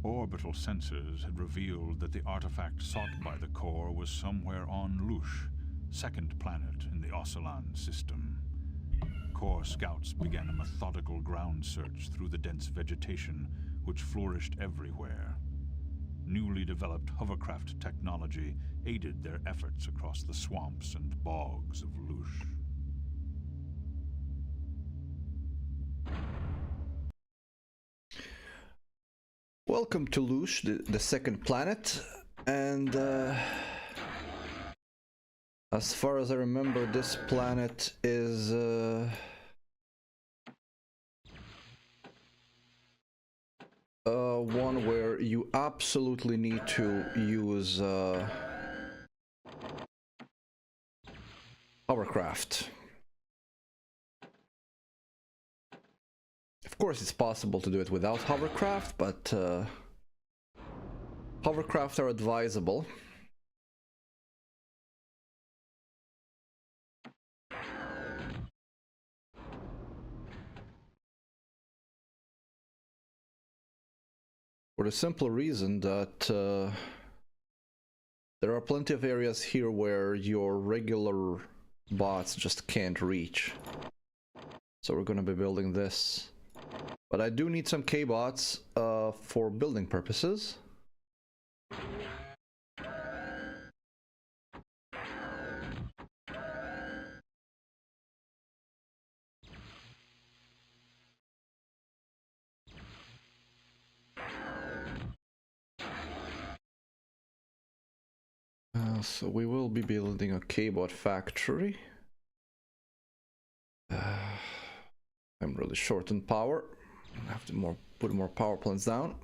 Orbital sensors had revealed that the artifact sought by the core was somewhere on Lusch, second planet in the Ocelan system. Core scouts began a methodical ground search through the dense vegetation which flourished everywhere. Newly developed hovercraft technology aided their efforts across the swamps and bogs of Lusch. Welcome to Lusch, the second planet, and as far as I remember, this planet is one where you absolutely need to use hovercraft. Of course, it's possible to do it without hovercraft, but hovercraft are advisable. For the simple reason that there are plenty of areas here where your regular bots just can't reach. So we're going to be building this. But I do need some K-bots for building purposes. So we will be building a K-bot factory. I'm really short on power. I have to put more power plants down.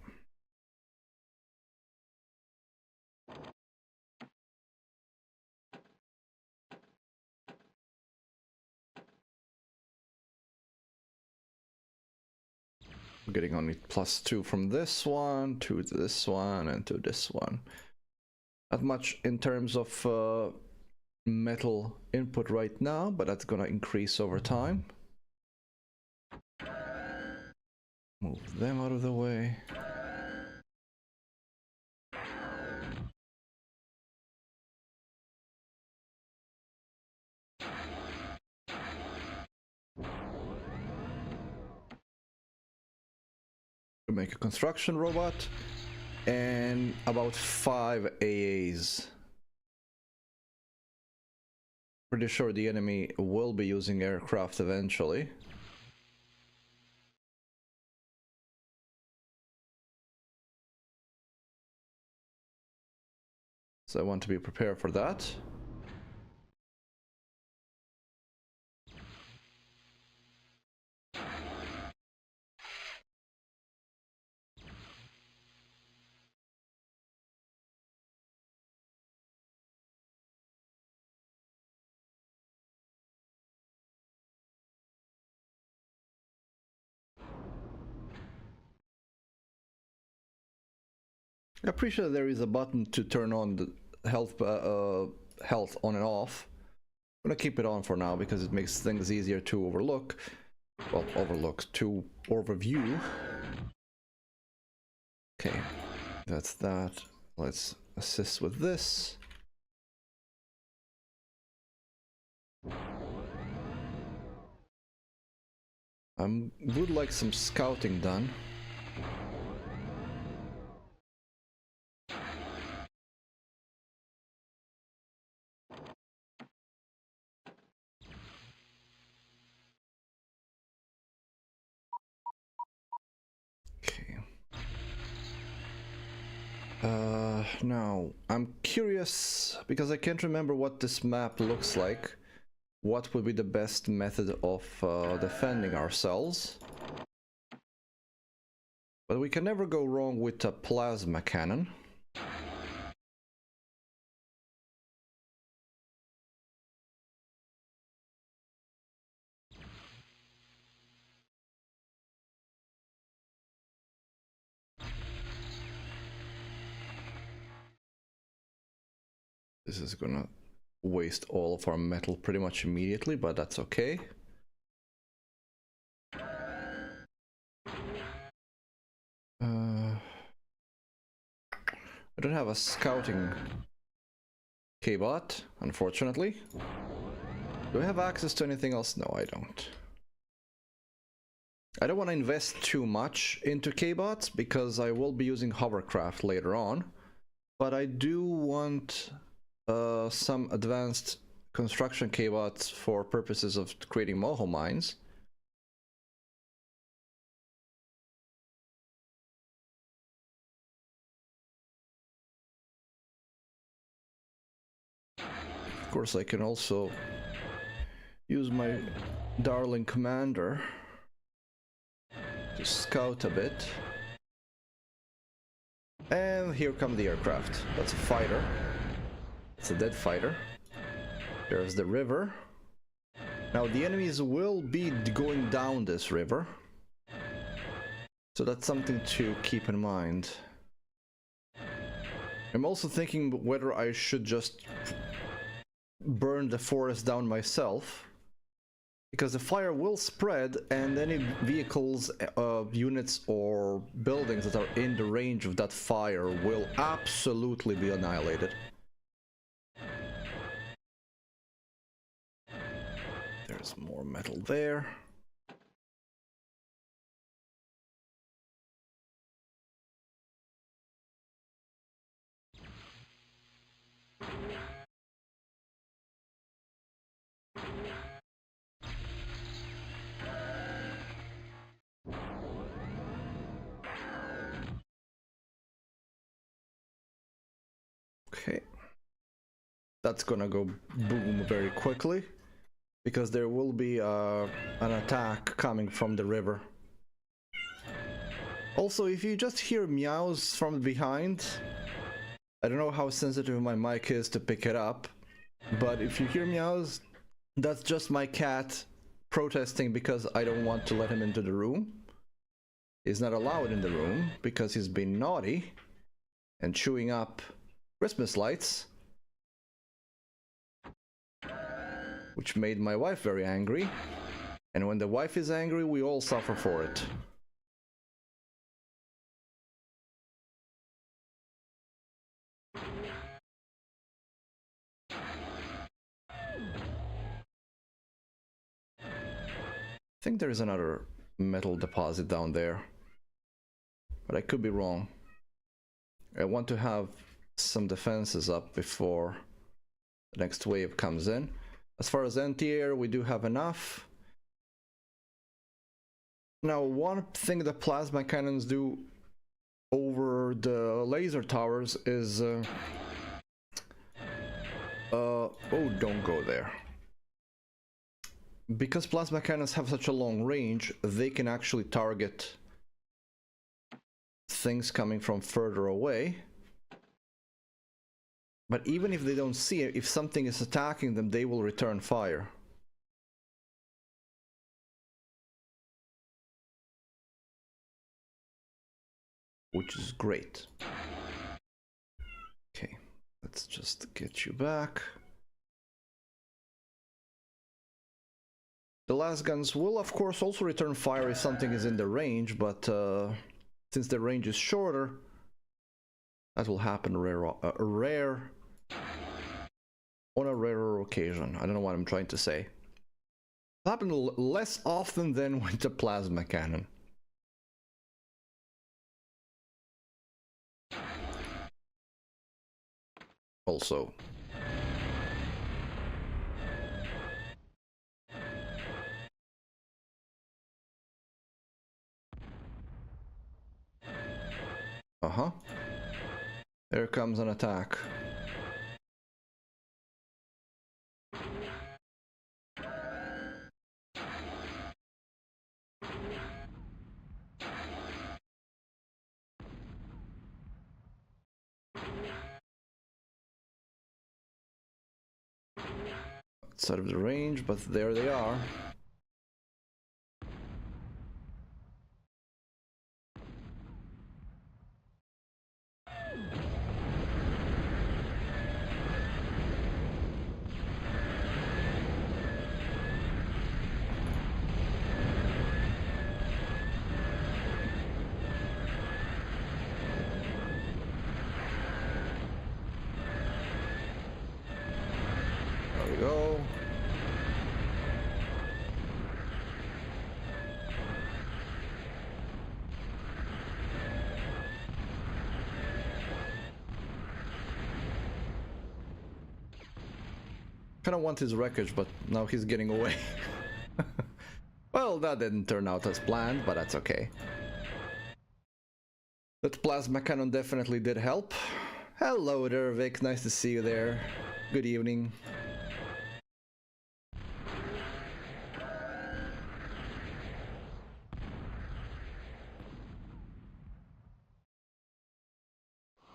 I'm getting only +2 from this one to this one and to this one. Not much in terms of metal input right now, but that's gonna increase over time. Move them out of the way. To make a construction robot and about 5 AAs. Pretty sure the enemy will be using aircraft eventually. So I want to be prepared for that. I appreciate there is a button to turn on the health on and off. I'm gonna keep it on for now because it makes things easier to overlook. Well, to overview. Okay, that's that. Let's assist with this. I would like some scouting done. Now, I'm curious, because I can't remember what this map looks like. What would be the best method of defending ourselves? But we can never go wrong with a plasma cannon. This is gonna waste all of our metal pretty much immediately, but that's okay. I don't have a scouting K-bot, unfortunately. Do I have access to anything else? No, I don't. I don't want to invest too much into K-bots because I will be using hovercraft later on. But I do want some advanced construction K-bots for purposes of creating moho mines. Of course, I can also use my darling commander to scout a bit. And here come the aircraft. That's a fighter. It's a dead fighter. There's the river. Now the enemies will be going down this river. So that's something to keep in mind. I'm also thinking whether I should just burn the forest down myself, because the fire will spread and any vehicles, units or buildings that are in the range of that fire will absolutely be annihilated. There's more metal there. Okay, that's gonna go boom very quickly because there will be an attack coming from the river. Also, if you just hear meows from behind, I don't know how sensitive my mic is to pick it up, but if you hear meows, that's just my cat protesting because I don't want to let him into the room. He's not allowed in the room because he's been naughty and chewing up Christmas lights, which made my wife very angry. And when the wife is angry, we all suffer for it. I think there is another metal deposit down there, but I could be wrong. I want to have some defenses up before the next wave comes in. As far as anti-air, we do have enough. Now, one thing that plasma cannons do over the laser towers is oh, don't go there. Because plasma cannons have such a long range, they can actually target things coming from further away. But even if they don't see it, if something is attacking them, they will return fire. Which is great. Okay, let's just get you back. The last guns will of course also return fire if something is in the range, but since the range is shorter, that will happen on a rarer occasion. I don't know what I'm trying to say. It'll happen less often than with the plasma cannon. Also, there comes an attack. Outside of the range, but there they are. Kind of want his wreckage, but now he's getting away. Well, that didn't turn out as planned, but that's okay. That plasma cannon definitely did help. Hello there, Vic. Nice to see you there. Good evening.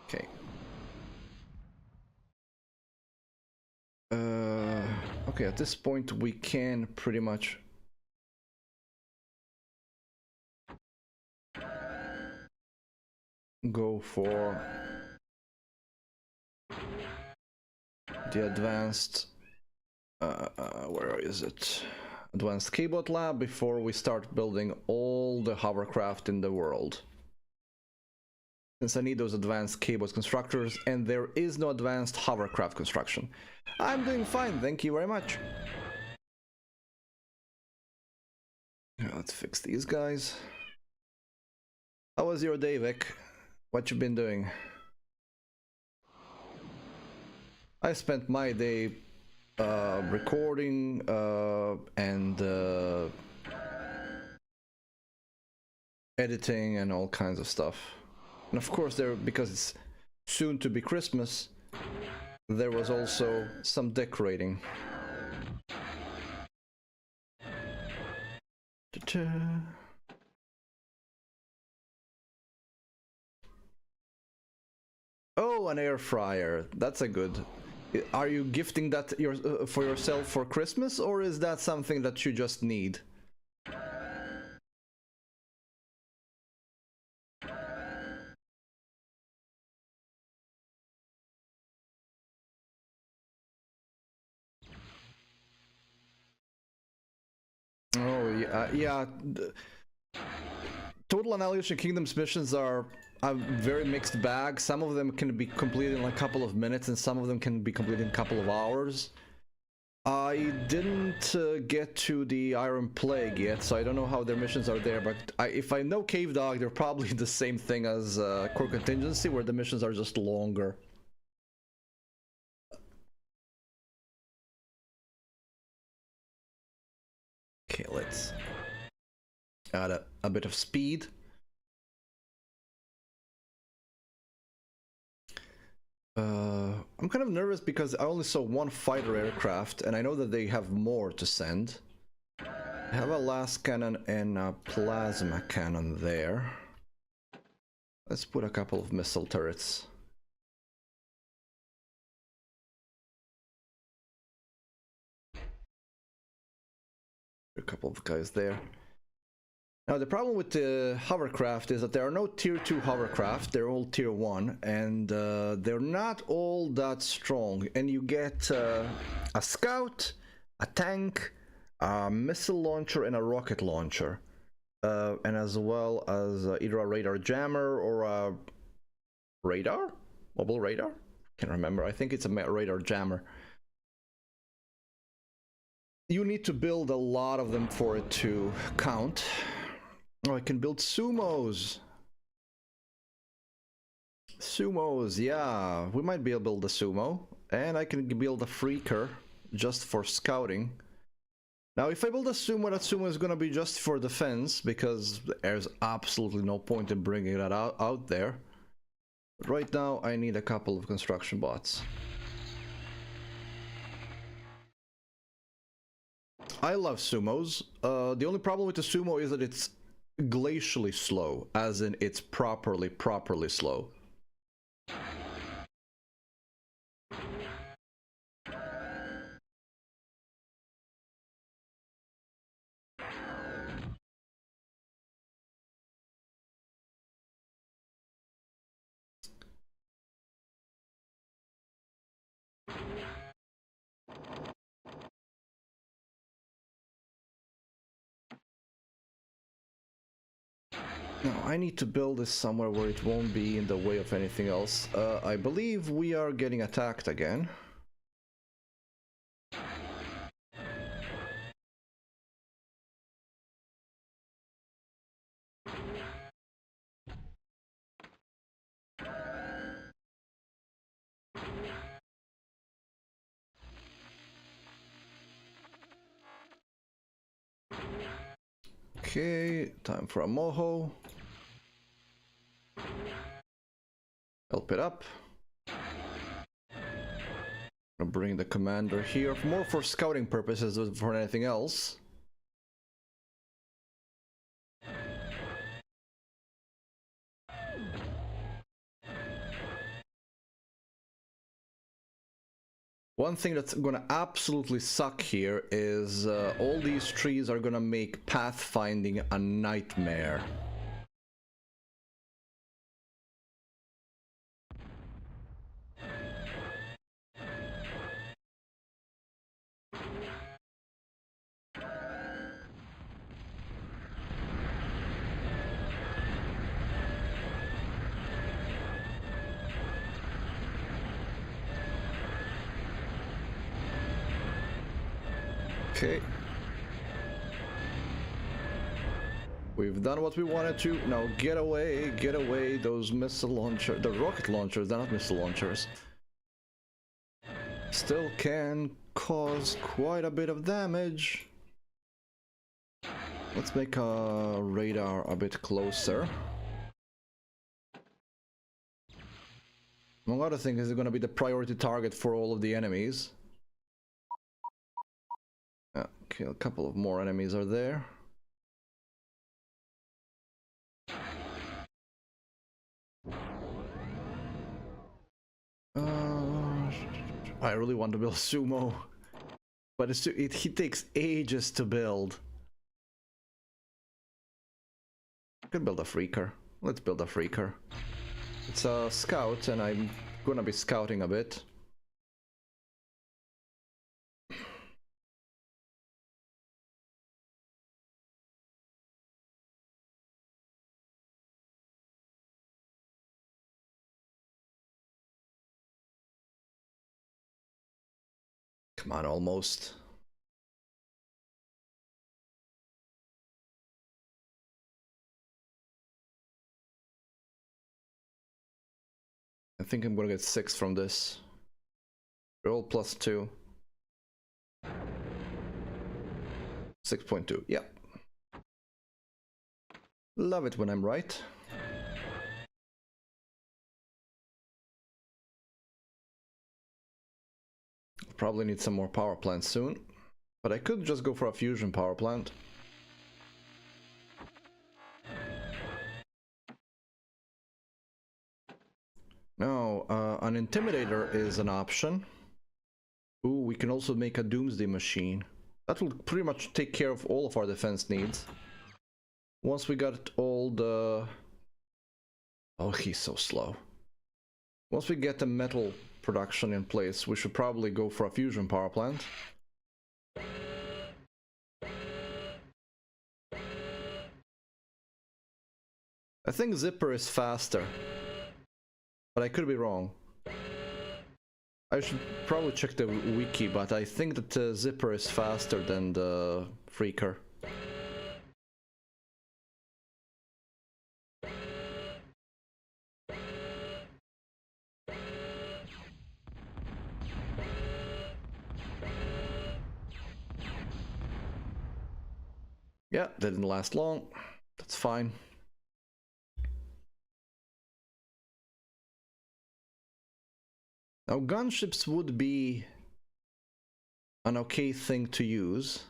Okay. Okay, at this point we can pretty much go for the advanced where is it? Advanced K-bot lab before we start building all the hovercraft in the world. Since I need those advanced K-bot constructors, and there is no advanced hovercraft construction. I'm doing fine, thank you very much. Let's fix these guys. How was your day, Vic? What you been doing? I spent my day recording and editing and all kinds of stuff. And of course, because it's soon to be Christmas, there was also some decorating. Ta-ta. Oh, an air fryer. That's a good. Are you gifting that for yourself for Christmas, or is that something that you just need? Oh yeah. Total Annihilation Kingdoms missions are a very mixed bag. Some of them can be completed in a couple of minutes, and some of them can be completed in a couple of hours. I didn't get to the Iron Plague yet, so I don't know how their missions are there, but if I know Cave Dog, they're probably the same thing as Core Contingency, where the missions are just longer. Okay, let's add a bit of speed. I'm kind of nervous because I only saw one fighter aircraft, and I know that they have more to send. I have a last cannon and a plasma cannon there. Let's put a couple of missile turrets. A couple of guys there. Now the problem with the hovercraft is that there are no tier 2 hovercraft, they're all tier 1, and they're not all that strong. And you get a scout, a tank, a missile launcher, and a rocket launcher. And as well as either a radar jammer or a radar? Mobile radar? Can't remember, I think it's a radar jammer. You need to build a lot of them for it to count. Oh, I can build sumos. Sumos, yeah. We might be able to build a sumo. And I can build a freaker just for scouting. Now, if I build a sumo, that sumo is going to be just for defense, because there's absolutely no point in bringing that out there. But right now, I need a couple of construction bots. I love sumos. The only problem with the sumo is that it's glacially slow, as in it's properly slow. Now, I need to build this somewhere where it won't be in the way of anything else. I believe we are getting attacked again. Okay, time for a moho. Help it up. I'll bring the commander here, more for scouting purposes than for anything else. One thing that's gonna absolutely suck here is all these trees are gonna make pathfinding a nightmare. Okay. We've done what we wanted to. Now get away, those missile launchers, the rocket launchers, they're not missile launchers. Still can cause quite a bit of damage. Let's make a radar a bit closer. Among other things, it's gonna be the priority target for all of the enemies. Okay, a couple of more enemies are there. I really want to build sumo, but he takes ages to build. I could build a freaker. Let's build a freaker. It's a scout, and I'm gonna be scouting a bit. Come on, almost. I think I'm gonna get 6 from this. Roll +2. 6.2, yep. Love it when I'm right. Probably need some more power plants soon, but I could just go for a fusion power plant. No, an intimidator is an option. Ooh, we can also make a doomsday machine. That will pretty much take care of all of our defense needs. Once we got all the... Oh, he's so slow. Once we get the metal production in place, we should probably go for a fusion power plant. I think Zipper is faster, but I could be wrong. I should probably check the wiki, but I think that Zipper is faster than the Freaker. Yeah, that didn't last long. That's fine. Now, gunships would be an okay thing to use.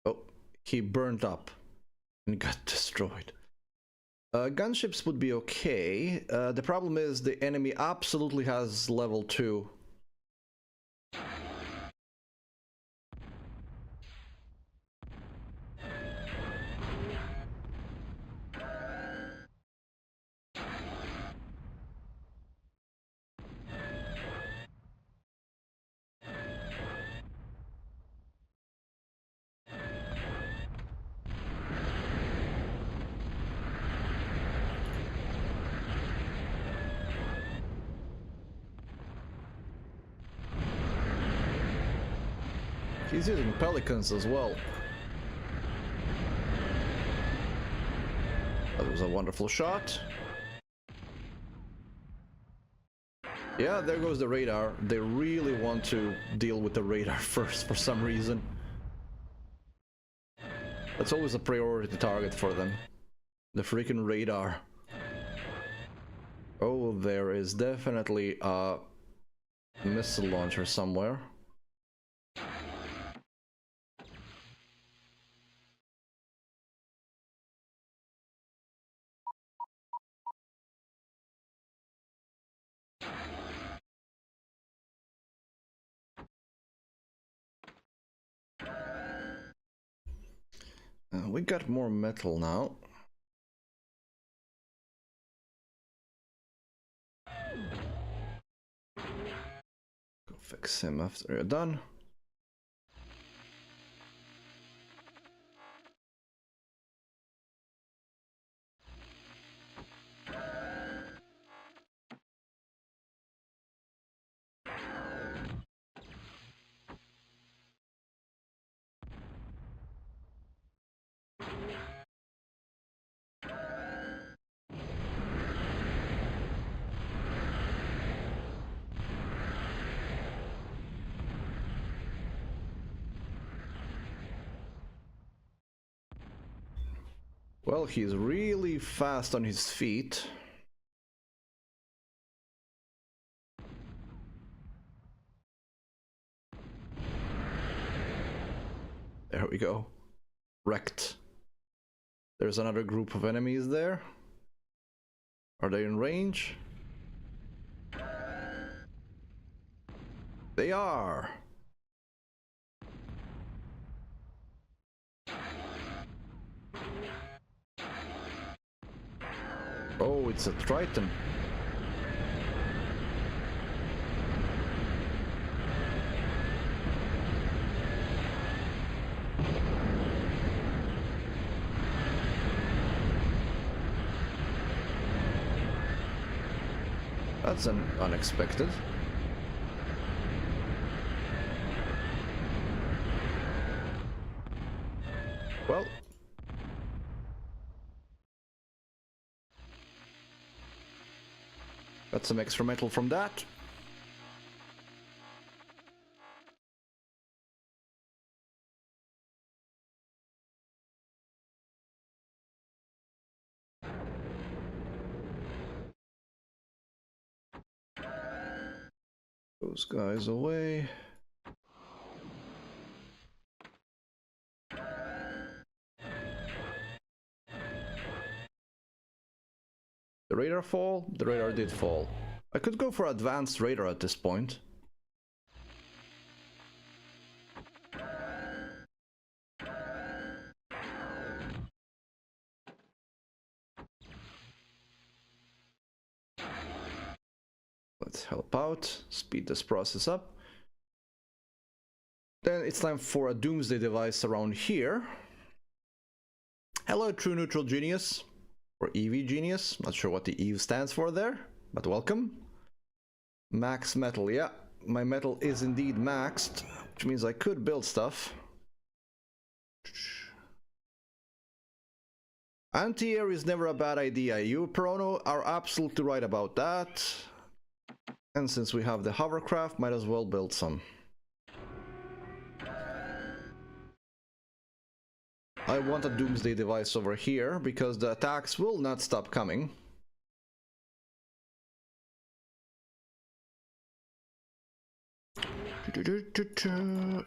Oh, he burned up and got destroyed. Gunships would be okay. The problem is the enemy absolutely has level 2. He's using pelicans as well. That was a wonderful shot. Yeah, there goes the radar. They really want to deal with the radar first for some reason. That's always a priority target for them. The freaking radar. Oh, there is definitely a missile launcher somewhere. We got more metal now. Go fix him after you're done. Well, he's really fast on his feet. There we go. Wrecked. There's another group of enemies there. Are they in range? They are! Oh, it's a Triton. That's an unexpected. Well, got some extra metal from that. Those guys away. The radar fall? The radar did fall. I could go for advanced radar at this point. Let's help out, speed this process up. Then it's time for a doomsday device around here. Hello, True Neutral Genius, or EV Genius. Not sure what the EV stands for there, but welcome. Max metal, yeah, my metal is indeed maxed, which means I could build stuff. Anti-air is never a bad idea. You, Perono, are absolutely right about that. And since we have the hovercraft, might as well build some. I want a doomsday device over here, because the attacks will not stop coming.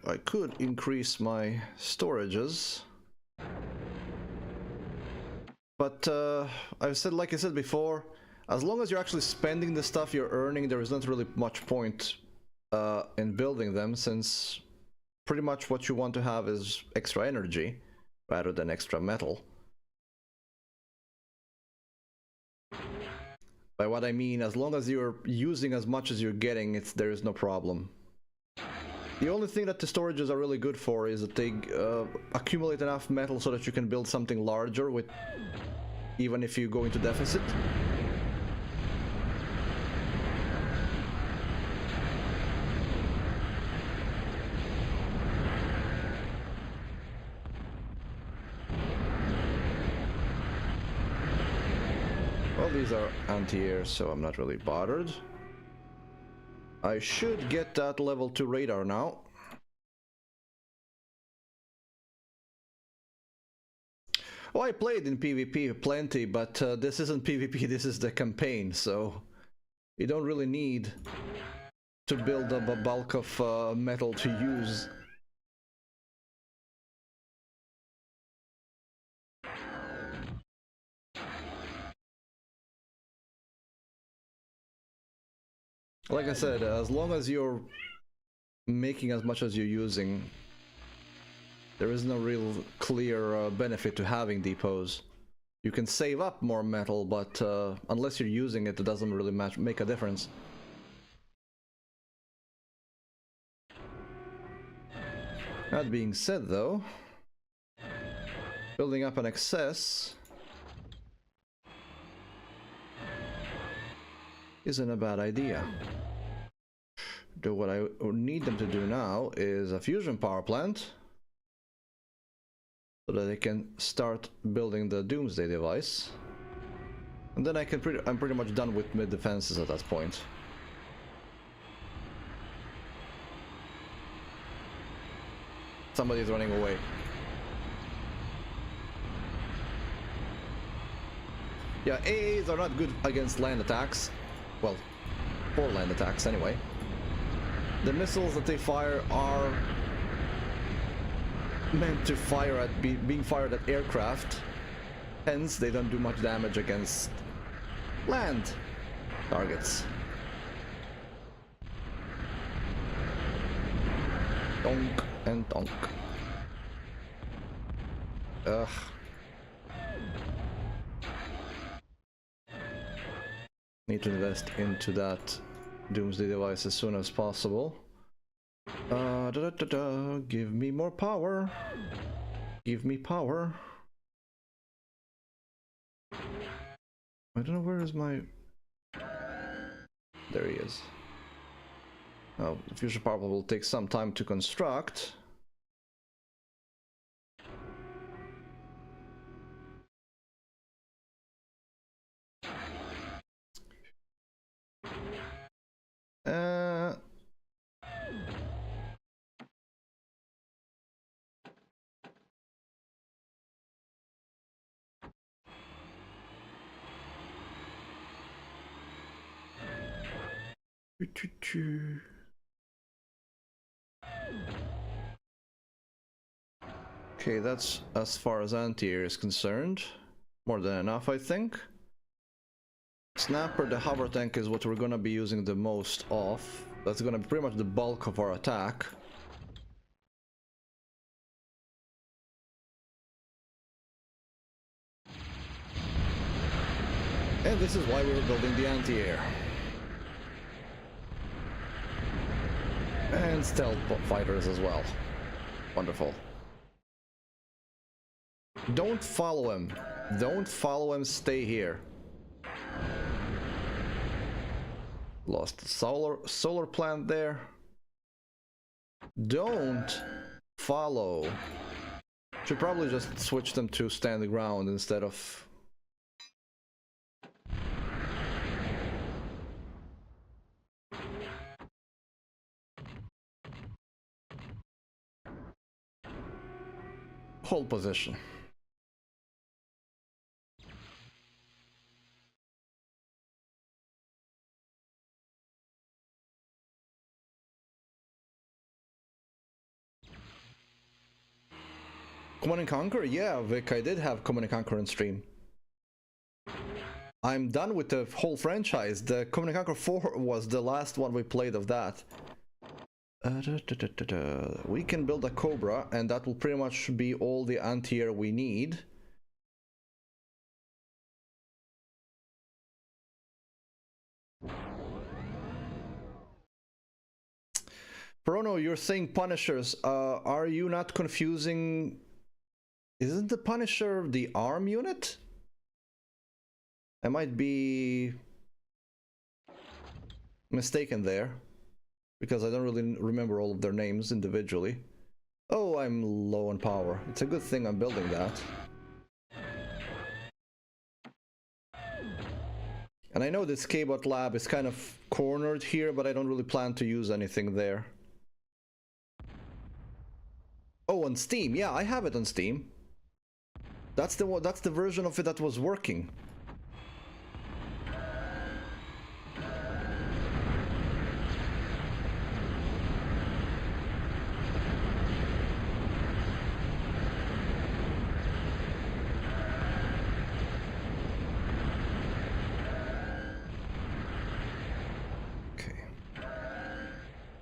I could increase my storages. But I've said, like I said before, as long as you're actually spending the stuff you're earning, there is not really much point in building them, since pretty much what you want to have is extra energy rather than extra metal. By what I mean, as long as you're using as much as you're getting, there is no problem. The only thing that the storages are really good for is that they accumulate enough metal so that you can build something larger with, even if you go into deficit. Well, these are anti-air, so I'm not really bothered. I should get that level 2 radar now. Oh, I played in PvP plenty, but this isn't PvP, this is the campaign, so you don't really need to build up a bulk of metal to use. Like I said, as long as you're making as much as you're using, there is no real clear benefit to having depots. You can save up more metal, but unless you're using it, it doesn't really make a difference. That being said, though, building up an excess isn't a bad idea. What I need them to do now is a fusion power plant, so that they can start building the Doomsday device, and then I'm pretty much done with mid defenses at that point. Somebody's running away. Yeah, AAs are not good against land attacks. Well, for land attacks anyway. The missiles that they fire are meant to fire at being fired at aircraft, hence they don't do much damage against land targets. Donk and donk. Ugh. Need to invest into that Doomsday device as soon as possible. Give me more power. Give me power. I don't know, where is my... There he is. Oh, the fusion power will take some time to construct. Okay, that's as far as anti-air is concerned. More than enough, I think. Snapper, the hover tank, is what we're gonna be using the most of. That's gonna be pretty much the bulk of our attack. And this is why we were building the anti-air. And stealth fighters as well. Wonderful. Don't follow him. Don't follow him, stay here. Lost the solar plant there. Don't follow. Should probably just switch them to stand the ground instead of... Hold position. Command and Conquer? Yeah, Vic, I did have Command and Conquer on stream. I'm done with the whole franchise. The Command and Conquer 4 was the last one we played of that. We can build a Cobra, and that will pretty much be all the anti-air we need. Perono, you're saying Punishers. Are you not confusing... Isn't the Punisher the ARM unit? I might be mistaken there, because I don't really remember all of their names individually. Oh, I'm low on power. It's a good thing I'm building that. And I know this K-Bot lab is kind of cornered here, but I don't really plan to use anything there. Oh, on Steam. Yeah, I have it on Steam. That's the version of it that was working.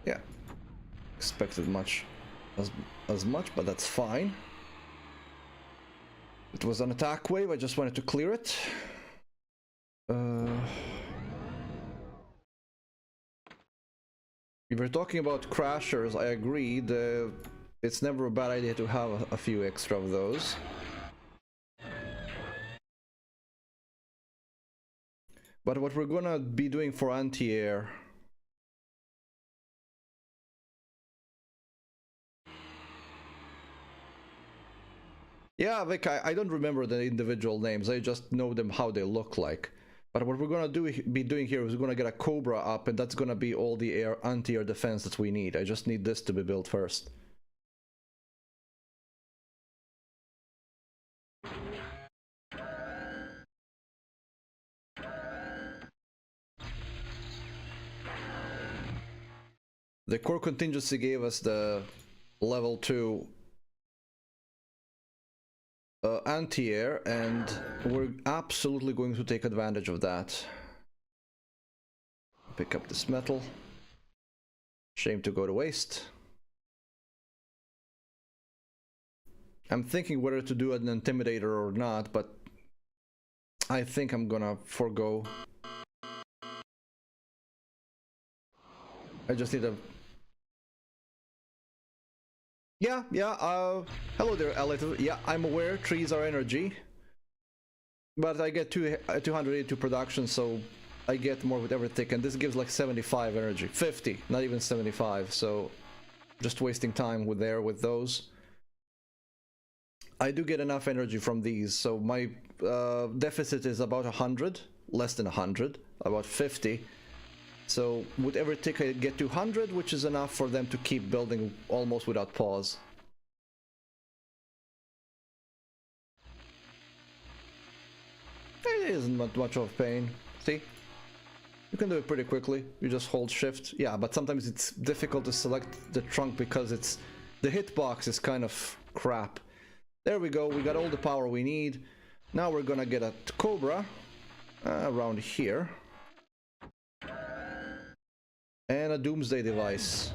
Yeah, expected much as much, but that's fine. It was an attack wave, I just wanted to clear it. If we're talking about crashers, I agree, it's never a bad idea to have a few extra of those. But what we're gonna be doing for anti-air, yeah, Vic, I don't remember the individual names, I just know them how they look like. But what we're gonna be doing here is we're gonna get a Cobra up, and that's gonna be all the anti-air defense that we need. I just need this to be built first. The core contingency gave us the level 2 anti-air, and we're absolutely going to take advantage of that. Pick up this metal. Shame to go to waste. I'm thinking whether to do an intimidator or not, but I think I'm gonna forego. I just need a... Yeah, hello there, Elliot. Yeah, I'm aware trees are energy. But I get 282 production, so I get more with every tick, and this gives like 75 energy. 50, not even 75, so just wasting time with those. I do get enough energy from these, so my deficit is about 100, less than 100, about 50. So with every tick I get to 100, which is enough for them to keep building almost without pause. It isn't much of pain. See? You can do it pretty quickly. You just hold shift. Yeah, but sometimes it's difficult to select the trunk because the hitbox is kind of crap. There we go. We got all the power we need. Now we're gonna get a Cobra around here. And a Doomsday device.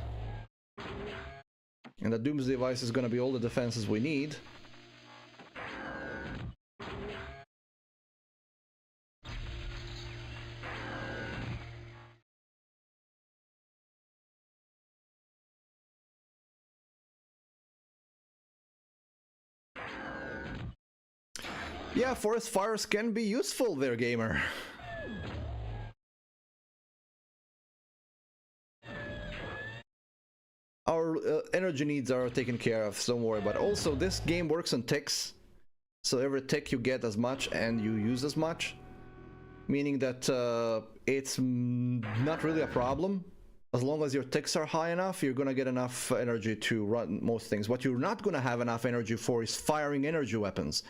And the Doomsday device is gonna be all the defenses we need. Yeah, forest fires can be useful there, gamer. Our energy needs are taken care of, so don't worry. But also, this game works on ticks, so every tick you get as much and you use as much, meaning that it's not really a problem. As long as your ticks are high enough, you're gonna get enough energy to run most things. What you're not gonna have enough energy for is firing energy weapons.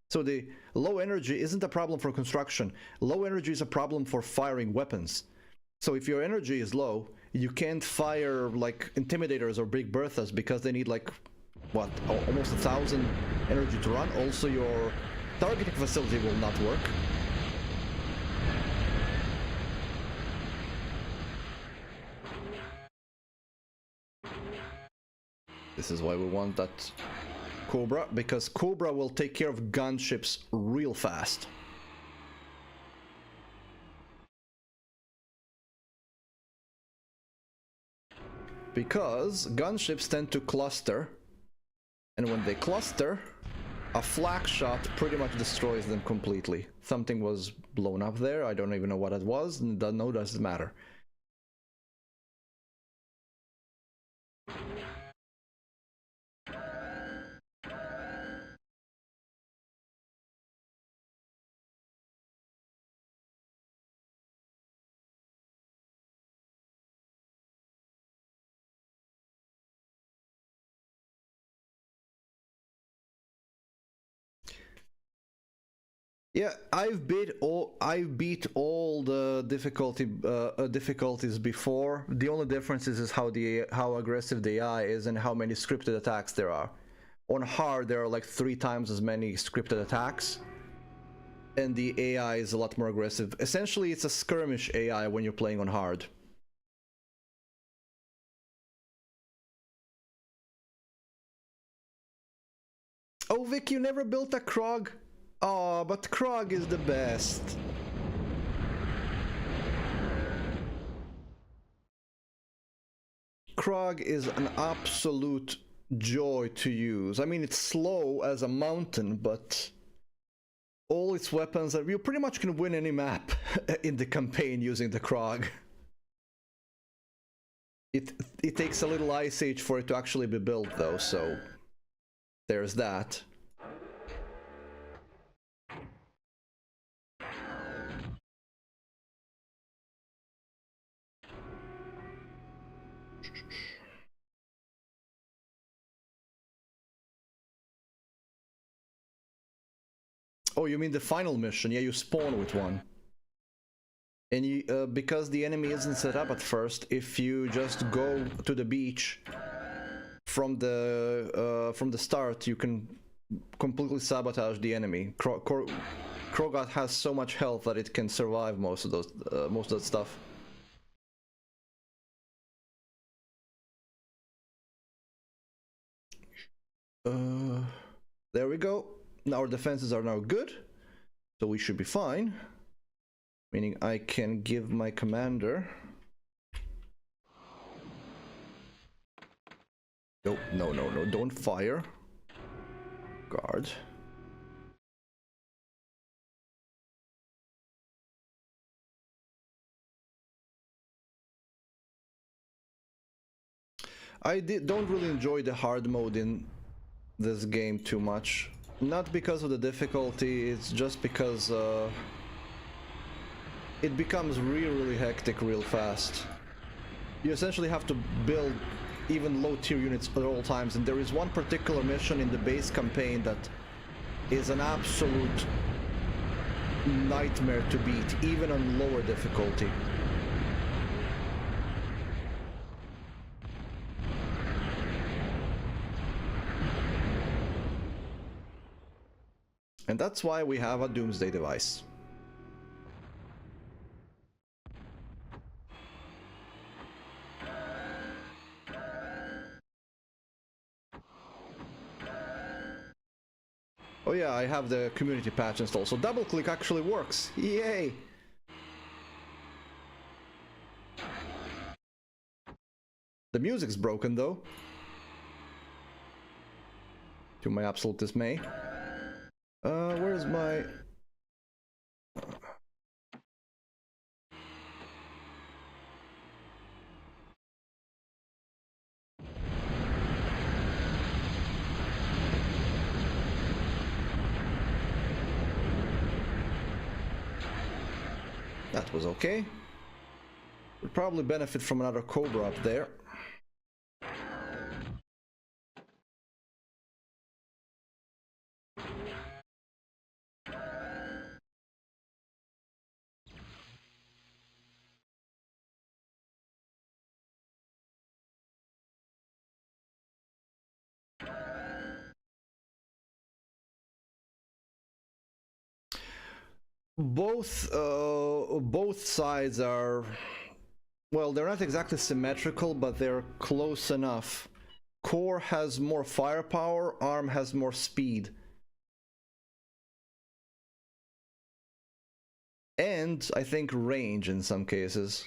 So the low energy isn't a problem for construction. Low energy is a problem for firing weapons. So if your energy is low, you can't fire like Intimidators or Big Berthas because they need like, what, almost 1,000 energy to run. Also your targeting facility will not work. This is why we want that Cobra, because Cobra will take care of gunships real fast. Because gunships tend to cluster, and when they cluster, a flak shot pretty much destroys them completely. Something was blown up there, I don't even know what it was, and no, doesn't matter. Yeah, I've beat all the difficulties before. The only difference is how aggressive the AI is and how many scripted attacks there are. On hard, there are like 3 times as many scripted attacks, and the AI is a lot more aggressive. Essentially, it's a skirmish AI when you're playing on hard. Oh, Vic, you never built a Krog? Oh, but Krog is the best. Krog is an absolute joy to use. I mean, it's slow as a mountain, but all its weapons are... You pretty much can win any map in the campaign using the Krog. It takes a little Ice Age for it to actually be built, though, so there's that. Oh, you mean the final mission? Yeah, you spawn with one. And you, because the enemy isn't set up at first, if you just go to the beach from the start, you can completely sabotage the enemy. Krogat has so much health that it can survive most of that stuff. There we go. Our defenses are now good, so we should be fine. Meaning I can give my commander... No, no, no, no, don't fire. Guard. I don't really enjoy the hard mode in this game too much. Not because of the difficulty, it's just because it becomes really hectic real fast. You essentially have to build even low tier units at all times, and there is one particular mission in the base campaign that is an absolute nightmare to beat, even on lower difficulty. And that's why we have a Doomsday device. Oh yeah, I have the community patch installed, so double click actually works. Yay! The music's broken though, to my absolute dismay. Where's my... That was okay. Would probably benefit from another Cobra up there. Both sides are, well, they're not exactly symmetrical, but they're close enough. Core has more firepower, ARM has more speed. And I think range in some cases.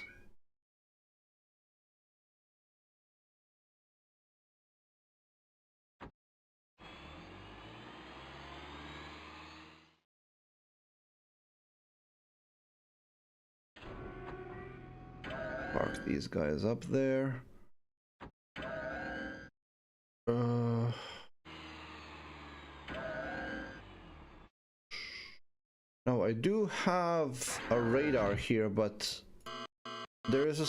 Park these guys up there. Now I do have a radar here, but there is a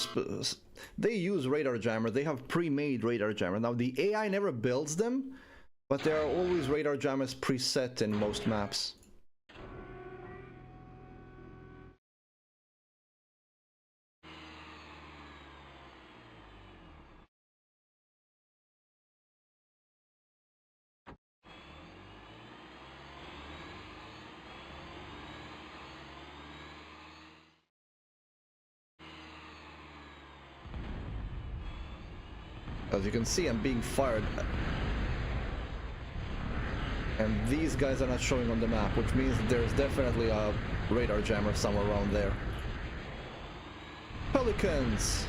they use radar jammer. They have pre-made radar jammer. Now the AI never builds them, but there are always radar jammers preset in most maps. As you can see, I'm being fired. And these guys are not showing on the map, which means there's definitely a radar jammer somewhere around there. Pelicans!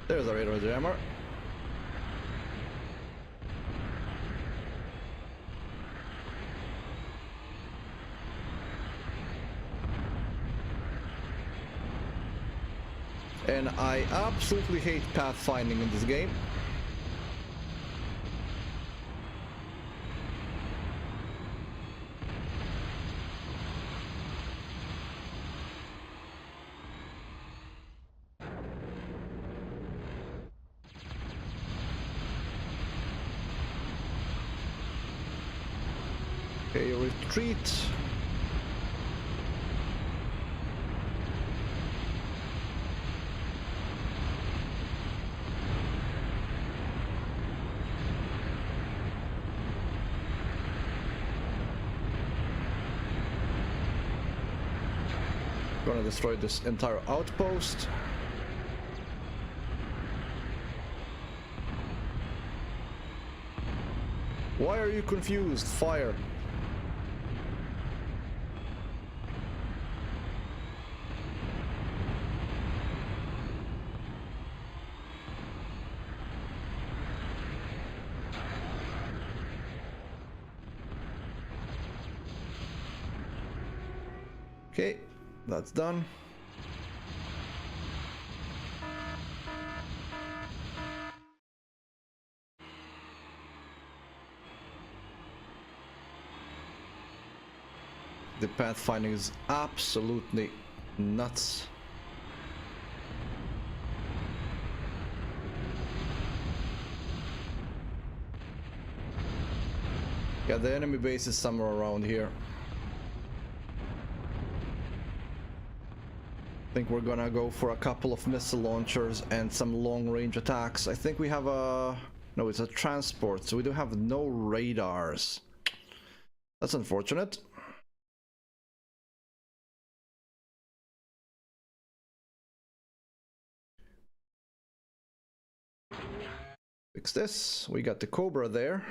There's a radar jammer. And I absolutely hate pathfinding in this game. Okay, retreat. Gonna destroy this entire outpost. Why are you confused? Fire. Okay, that's done. The pathfinding is absolutely nuts. Yeah, the enemy base is somewhere around here. I think we're gonna go for a couple of missile launchers and some long-range attacks. I think we have a... No, it's a transport, so we do have no radars. That's unfortunate. Fix this. We got the Cobra there.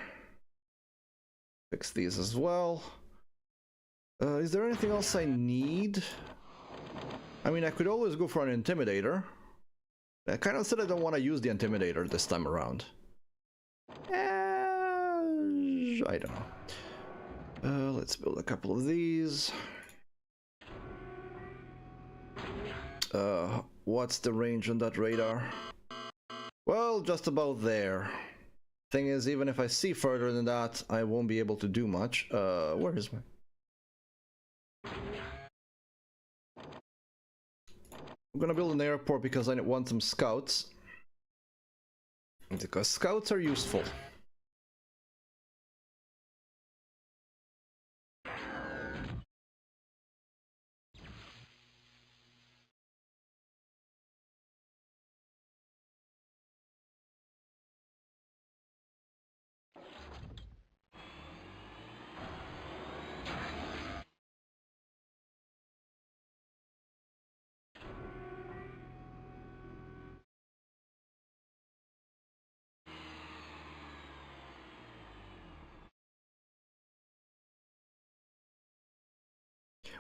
Fix these as well. Is there anything else I need? I mean, I could always go for an Intimidator. I kind of said I don't want to use the Intimidator this time around. I don't know. Let's build a couple of these. What's the range on that radar? Well, just about there. Thing is, even if I see further than that, I won't be able to do much. Where is my... I'm gonna build an airport because I want some scouts. Because scouts are useful.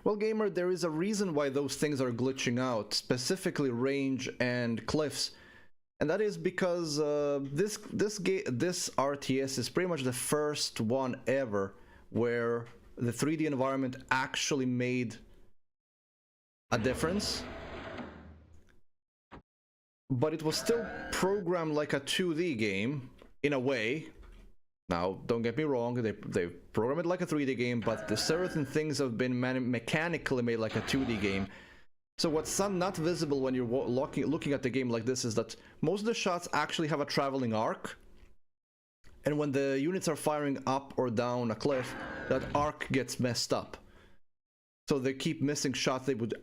Well, gamer, there is a reason why those things are glitching out, specifically range and cliffs, and that is because this RTS is pretty much the first one ever where the 3D environment actually made a difference, but it was still programmed like a 2D game in a way. Now, don't get me wrong, they program it like a 3D game, but the certain things have been mechanically made like a 2D game. So what's not visible when you're looking at the game like this is that most of the shots actually have a traveling arc. And when the units are firing up or down a cliff, that arc gets messed up. So they keep missing shots they would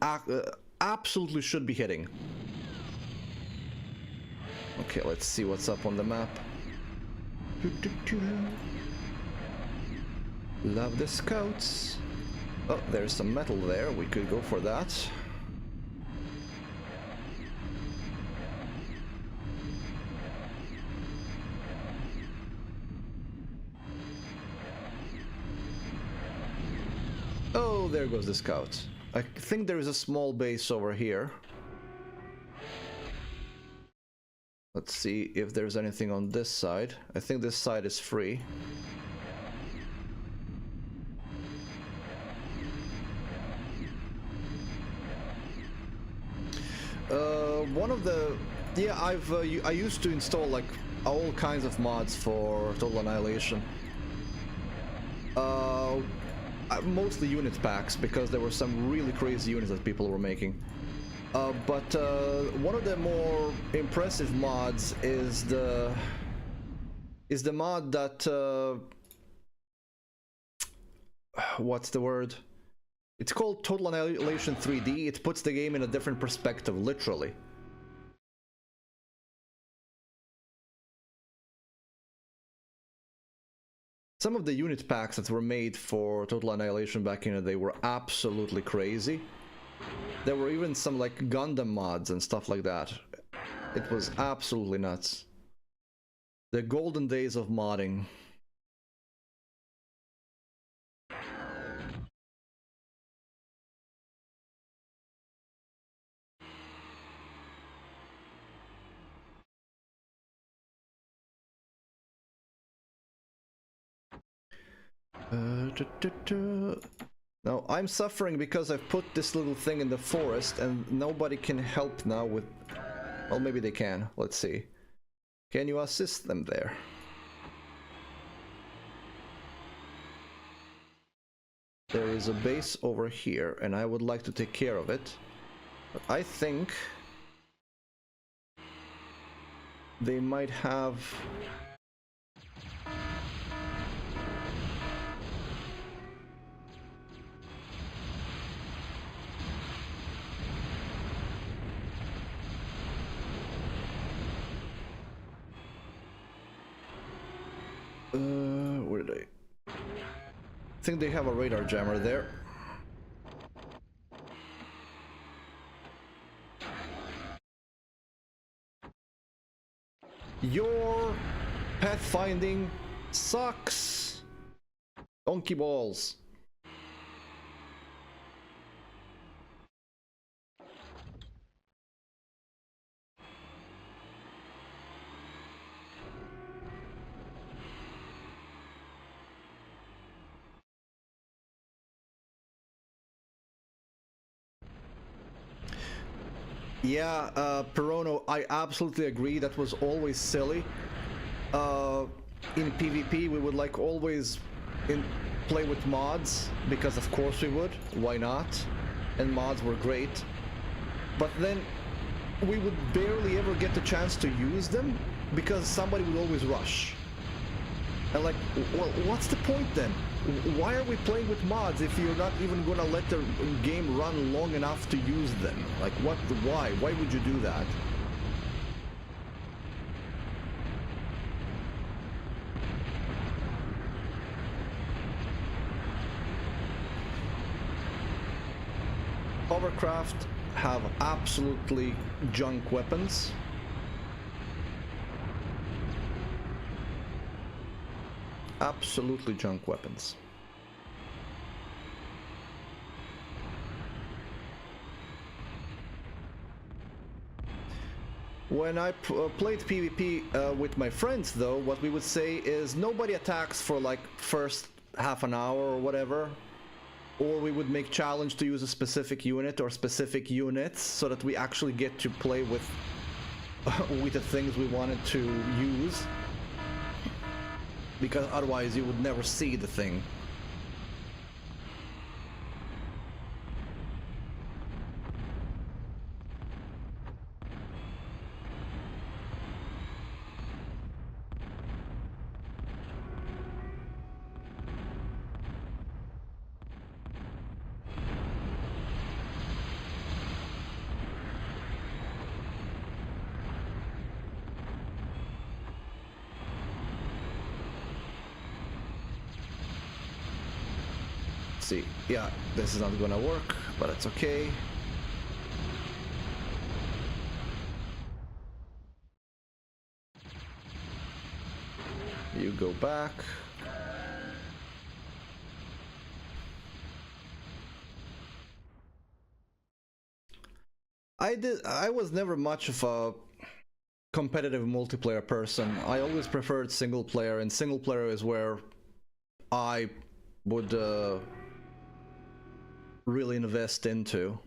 absolutely should be hitting. Okay, let's see what's up on the map. Love the scouts. Oh, there's some metal there. We could go for that. Oh, there goes the scout. I think there is a small base over here. Let's see if there's anything on this side. I think this side is free. One of the... Yeah, I used to install like all kinds of mods for Total Annihilation. Mostly unit packs, because there were some really crazy units that people were making. But one of the more impressive mods is the mod that what's the word? It's called Total Annihilation 3D. It puts the game in a different perspective, literally. Some of the unit packs that were made for Total Annihilation back in the day were absolutely crazy. There were even some like Gundam mods and stuff like that. It was absolutely nuts. The golden days of modding. Now I'm suffering because I've put this little thing in the forest and nobody can help now with... Well, maybe they can. Let's see. Can you assist them there? There is a base over here and I would like to take care of it. But I think they might have... where did I think they have a radar jammer there. Your pathfinding sucks. Donkey balls. Yeah, Perono, I absolutely agree. That was always silly. In PvP, we would like always play with mods, because of course we would. Why not? And mods were great. But then we would barely ever get the chance to use them, because somebody would always rush. And like, well, what's the point then? Why are we playing with mods if you're not even gonna let the game run long enough to use them? Like, what? Why? Why would you do that? Hovercraft have absolutely junk weapons. Absolutely junk weapons. When I played PvP with my friends, though, what we would say is nobody attacks for like first half an hour or whatever, or we would make challenge to use a specific unit or specific units so that we actually get to play with with the things we wanted to use. Because otherwise you would never see the thing. see. Yeah, this is not gonna work, but it's okay. You go back. I was never much of a competitive multiplayer person. I always preferred single player, and single player is where I would really invest into.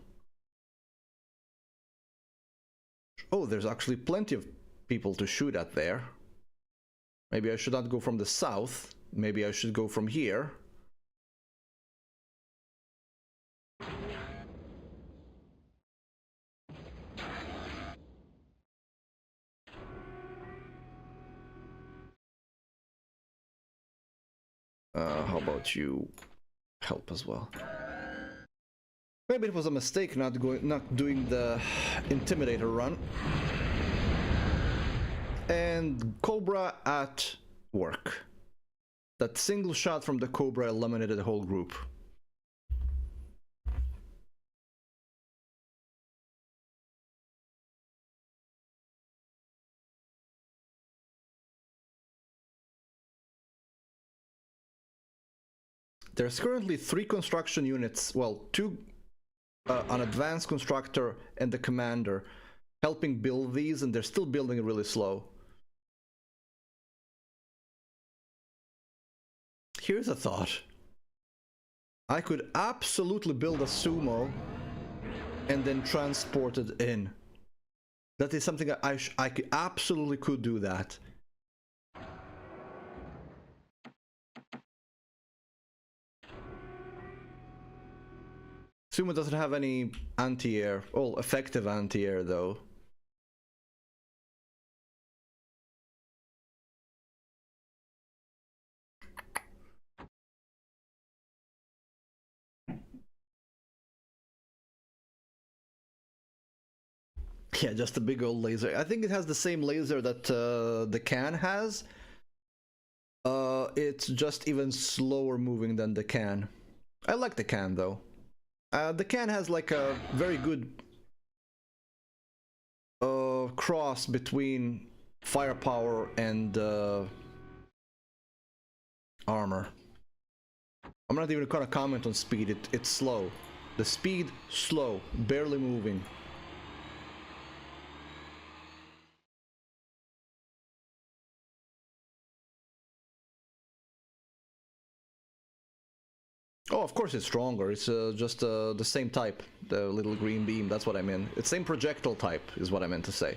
Oh, there's actually plenty of people to shoot at there. Maybe I should not go from the south. Maybe I should go from here. How about you help as well? Maybe it was a mistake not doing the Intimidator run. And Cobra at work. That single shot from the Cobra eliminated the whole group. There's currently 3 construction units, well, 2, an advanced constructor and the commander, helping build these, and they're still building it really slow. Here's a thought. I could absolutely build a sumo and then transport it in. That is something I absolutely could do that. Sumo doesn't have any anti-air, well, effective anti-air though. Yeah, just a big old laser. I think it has the same laser that the can has. It's just even slower moving than the can. I like the can though. The can has like a very good cross between firepower and armor. I'm not even gonna comment on speed. It's slow. The speed, slow, barely moving. Oh, of course it's stronger. It's just the same type, the little green beam. That's what I meant. It's same projectile type is what I meant to say.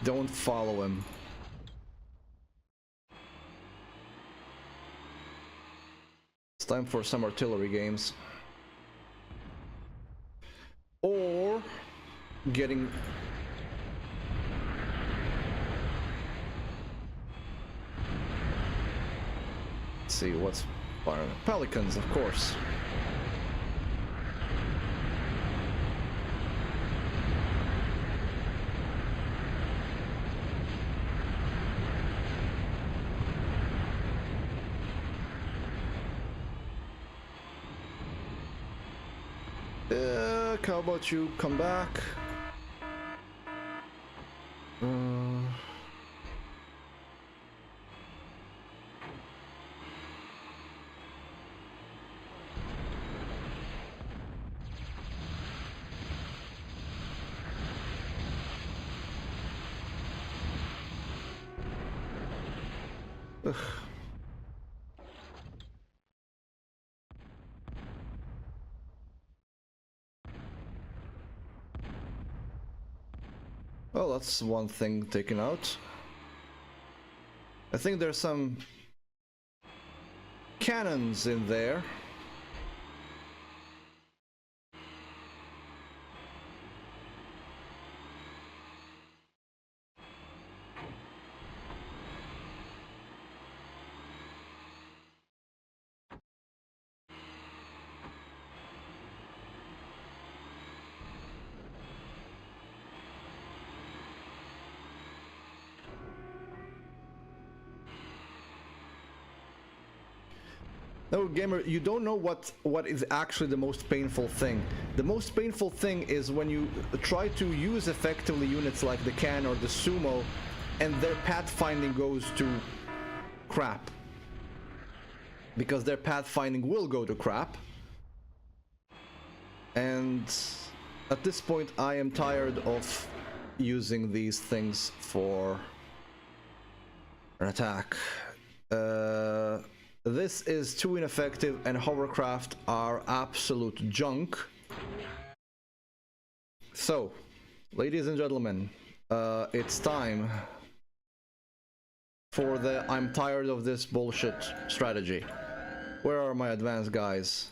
Don't follow him. It's time for some artillery games. Or getting... Let's see, what's firing? Pelicans, of course. How about you come back? Ugh. Well, that's one thing taken out. I think there's some cannons in there. No, gamer, you don't know what is actually the most painful thing. The most painful thing is when you try to use effectively units like the can or the sumo, and their pathfinding goes to crap. Because their pathfinding will go to crap. And at this point, I am tired of using these things for an attack. This is too ineffective, and hovercraft are absolute junk. So, ladies and gentlemen, it's time for the I'm tired of this bullshit strategy. Where are my advanced guys?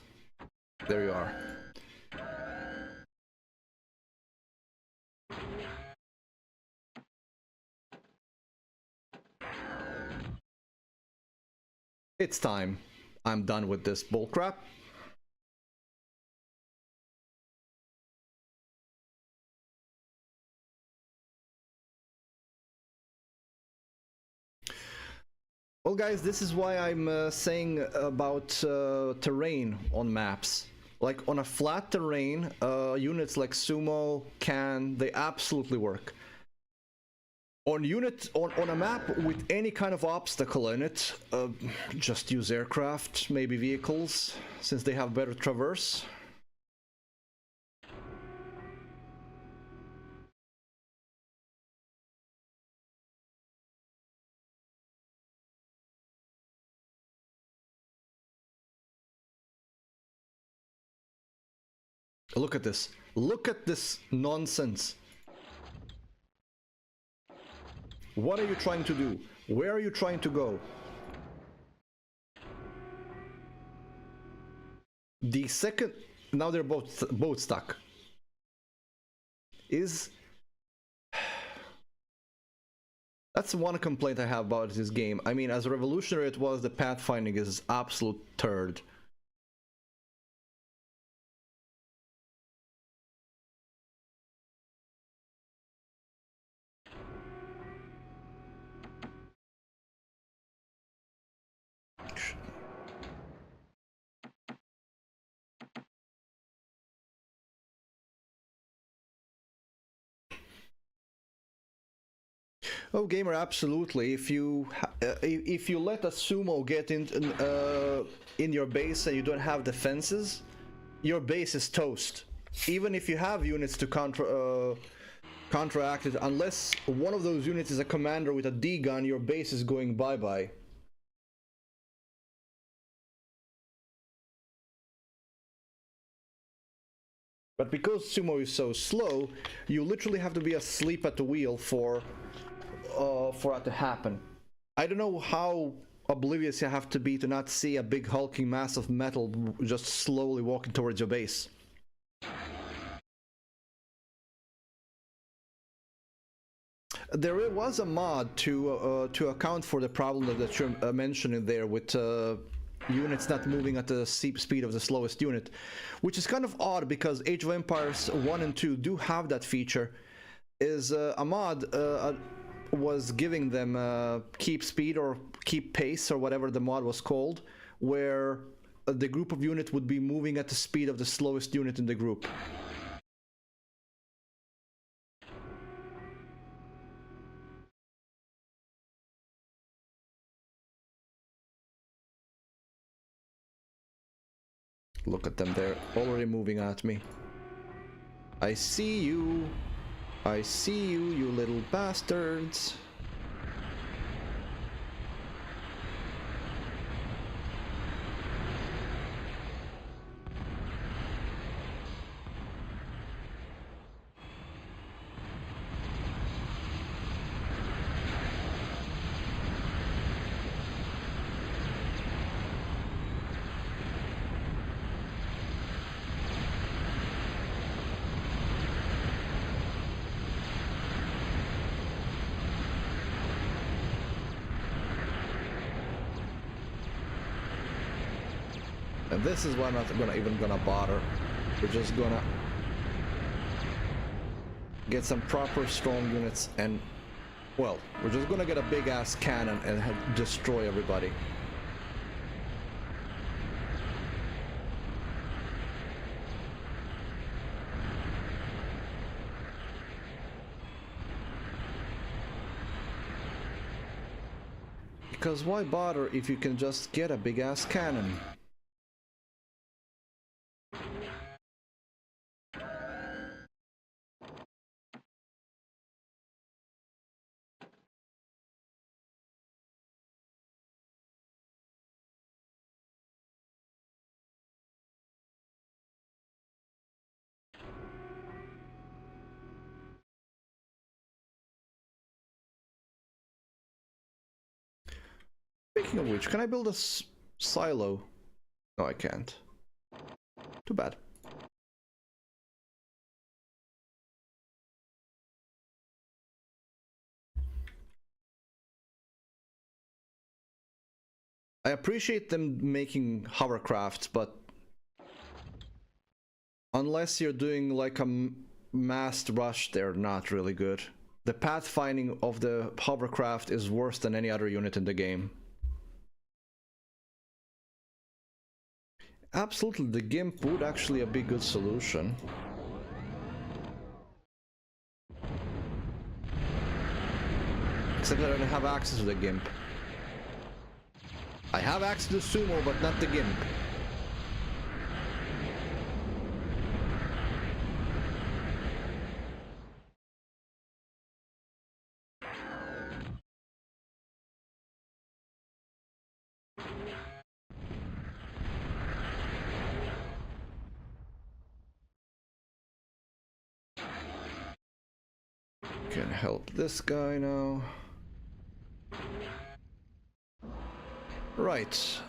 There you are. It's time. I'm done with this bullcrap. Well guys, this is why I'm saying about terrain on maps. Like on a flat terrain, units like sumo, can, they absolutely work. On a map with any kind of obstacle in it, just use aircraft, maybe vehicles, since they have better traverse. Look at this. Look at this nonsense. What are you trying to do? Where are you trying to go? The second... Now they're both stuck. That's one complaint I have about this game. I mean, as revolutionary it was, the pathfinding is absolute turd. Oh, gamer, absolutely. If you let a sumo get in your base and you don't have defenses, your base is toast. Even if you have units to counteract it, unless one of those units is a commander with a D gun, your base is going bye-bye. But because sumo is so slow, you literally have to be asleep at the wheel for that to happen. I don't know how oblivious you have to be to not see a big hulking mass of metal just slowly walking towards your base. There was a mod to account for the problem that you're mentioning there with units not moving at the speed of the slowest unit, which is kind of odd because Age of Empires 1 and 2 do have that feature. Is a mod was giving them keep speed or keep pace or whatever the mod was called, where the group of units would be moving at the speed of the slowest unit in the group. Look at them, they're already moving at me. I see you. I see you, you little bastards. And this is why I'm not even gonna bother. We're just gonna get some proper strong units and, well, we're just gonna get a big ass cannon and destroy everybody. Because why bother if you can just get a big ass cannon? Speaking of which, can I build a silo? No, I can't. Too bad. I appreciate them making hovercrafts, but unless you're doing like a massed rush, they're not really good. The pathfinding of the hovercraft is worse than any other unit in the game. Absolutely, the GIMP would actually be a good solution. Except that I don't have access to the GIMP. I have access to Sumo, but not the GIMP. Can help this guy now. Right.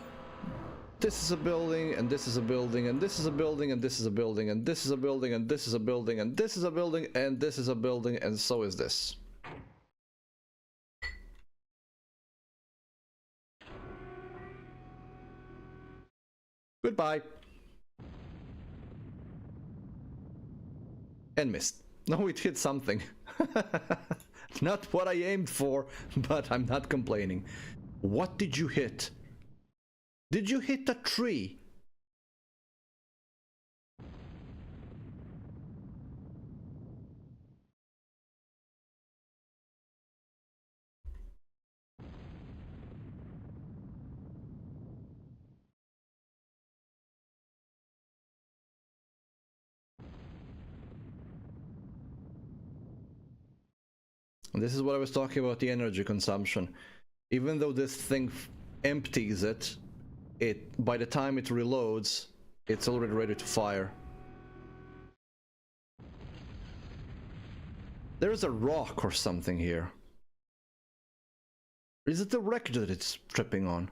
This is a building, and this is a building, and this is a building, and this is a building, and this is a building, and this is a building, and this is a building, and this is a building, and so is this. Goodbye. And missed. No, it hit something. Not what I aimed for, but I'm not complaining. What did you hit? Did you hit a tree? This is what I was talking about, the energy consumption. Even though this thing empties it, by the time it reloads, it's already ready to fire. There's a rock or something here. Is it the wreckage that it's tripping on?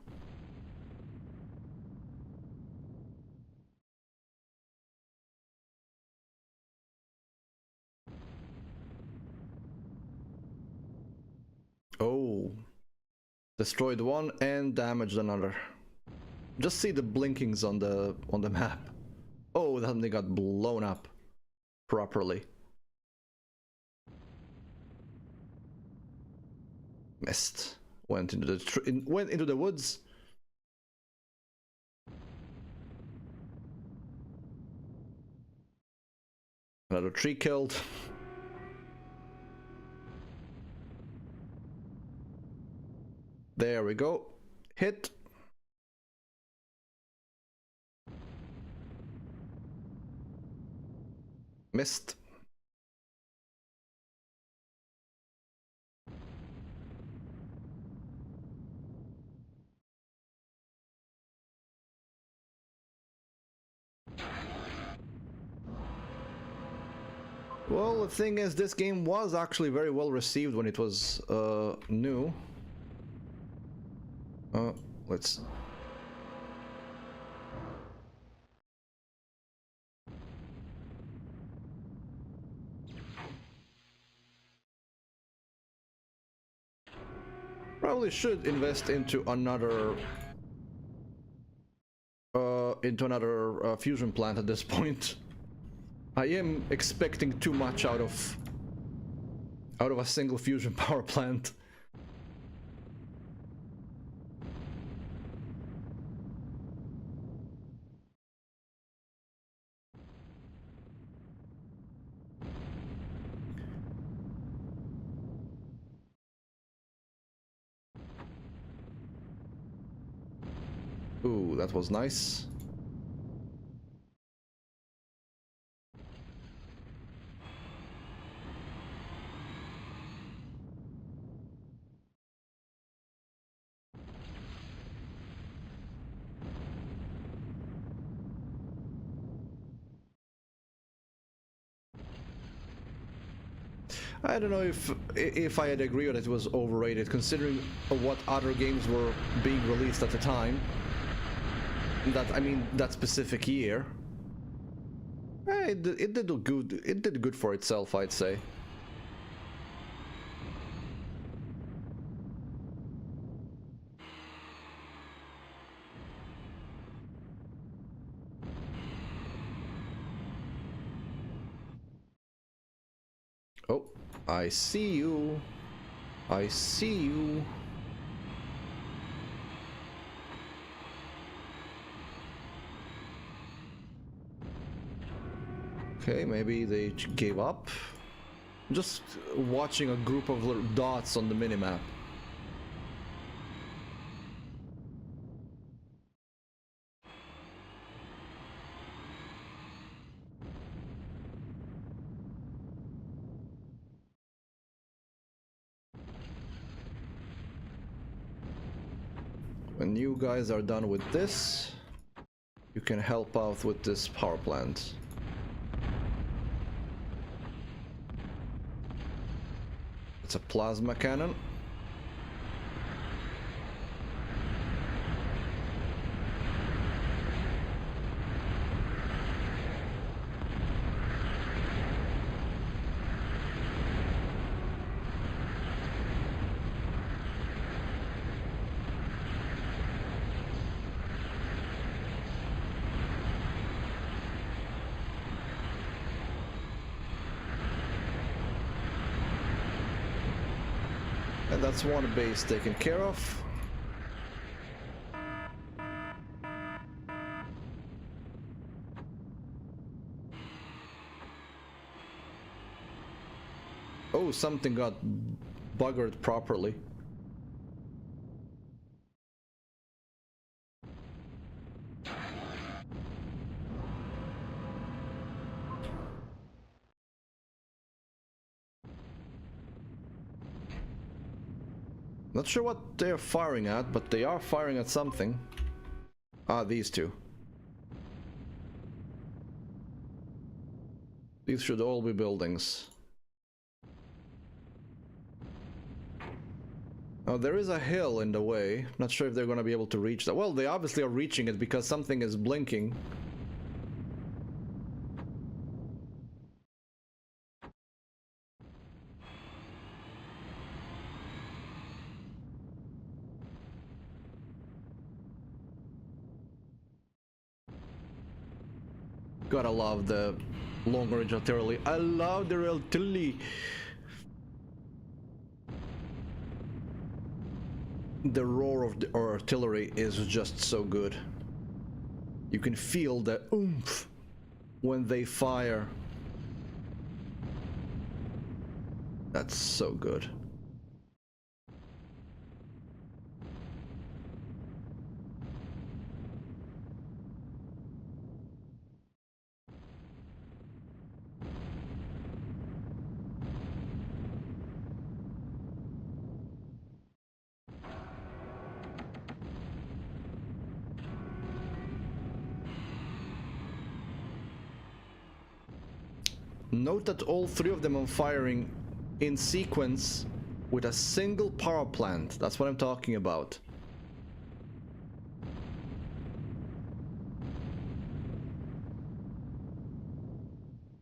Oh. Destroyed one and damaged another. Just see the blinkings on the map. Oh, that thing got blown up properly. Missed. Went into the woods. Another tree killed. There we go. Hit. Missed. Well, the thing is, this game was actually very well received when it was new. Let's... Probably should invest into another fusion plant at this point. I am expecting too much out of a single fusion power plant. Ooh, that was nice. I don't know if I'd agree that it was overrated, considering what other games were being released at the time. I mean, that specific year. It did good. It did good for itself, I'd say. Oh, I see you. I see you. Okay, maybe they gave up. I'm just watching a group of little dots on the minimap. When you guys are done with this, you can help out with this power plant. It's a plasma cannon. And that's one base taken care of. Oh, something got buggered properly. Not sure what they're firing at, but they are firing at something. Ah, these two. These should all be buildings. Oh, there is a hill in the way. Not sure if they're gonna be able to reach that. Well, they obviously are reaching it because something is blinking. Gotta love the long range artillery. I love the artillery. The roar of the artillery is just so good. You can feel the oomph when they fire. That's so good. Note that all three of them are firing in sequence with a single power plant. That's what I'm talking about.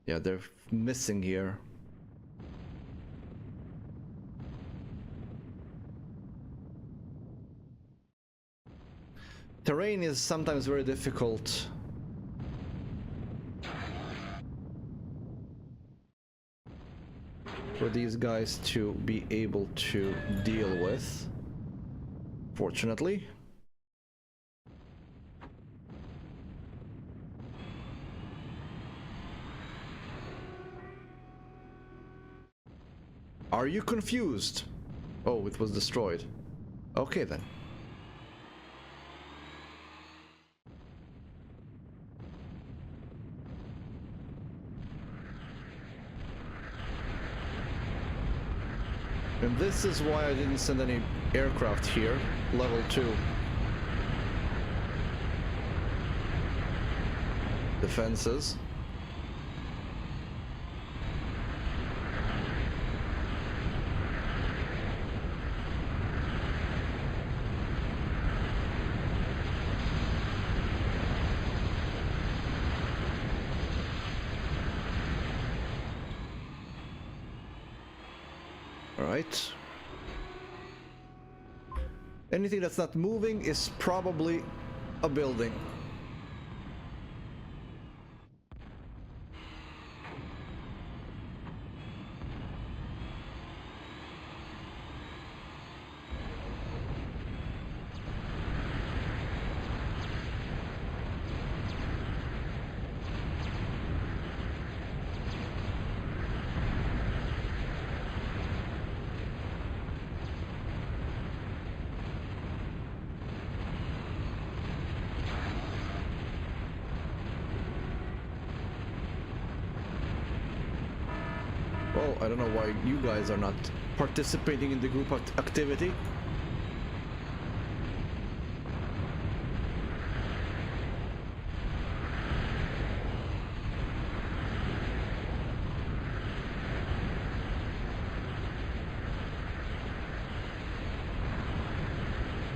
Yeah, they're missing here. Terrain is sometimes very difficult. For these guys to be able to deal with, fortunately. Are you confused? Oh, it was destroyed. Okay then. And this is why I didn't send any aircraft here. Level 2. Defenses. Alright. Anything that's not moving is probably a building. Well, I don't know why you guys are not participating in the group activity.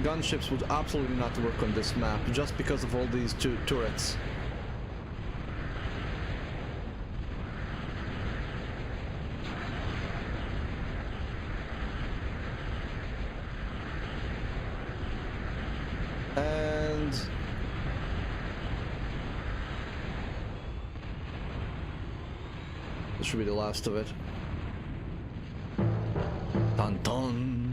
Gunships would absolutely not work on this map just because of all these two turrets. And this should be the last of it. Dun dun.